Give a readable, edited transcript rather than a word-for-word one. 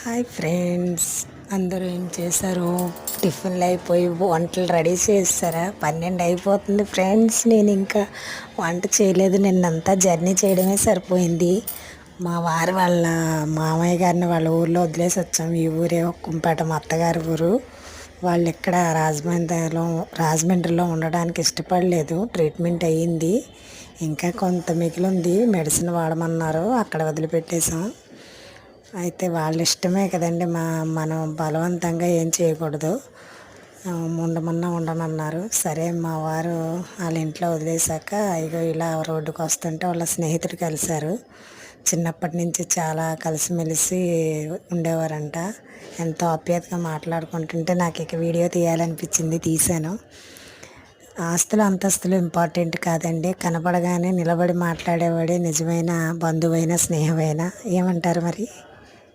Hi friends, అందరూ ఏం చేశారు? టిఫిన్లు అయిపోయి వంటలు రెడీ చేస్తారా? 12 అయిపోతుంది ఫ్రెండ్స్. నేను ఇంకా వంట చేయలేదు. నిన్నంతా జర్నీ చేయడమే సరిపోయింది. మా వారు వాళ్ళ మామయ్య గారిని వాళ్ళ ఊర్లో వదిలేసి వచ్చాము. ఈ ఊరే కుంపేట, మా అత్తగారి ఊరు. వాళ్ళు ఇక్కడ రాజమండ్రిలో ఉండడానికి ఇష్టపడలేదు. ట్రీట్మెంట్ అయ్యింది, ఇంకా కొంత మిగిలింది. మెడిసిన్ వాడమన్నారు, అక్కడ వదిలిపెట్టేసాం. అయితే వాళ్ళ ఇష్టమే కదండి, మనం బలవంతంగా ఏం చేయకూడదు. ఉండమన్నా ఉండనన్నారు. సరే మా వారు వాళ్ళ ఇంట్లో వదిలేశాక ఇగో ఇలా రోడ్డుకు వస్తుంటే వాళ్ళ స్నేహితుడు కలిశారు. చిన్నప్పటి నుంచి చాలా కలిసిమెలిసి ఉండేవారంట. ఎంతో ఆప్యాయతగా మాట్లాడుకుంటుంటే నాకు ఇక వీడియో తీయాలనిపించింది, తీశాను. ఆస్తులు అంతస్తులు ఇంపార్టెంట్ కాదండి, కనపడగానే నిలబడి మాట్లాడేవాడే నిజమైన బంధువైన స్నేహమైనా. ఏమంటారు మరి?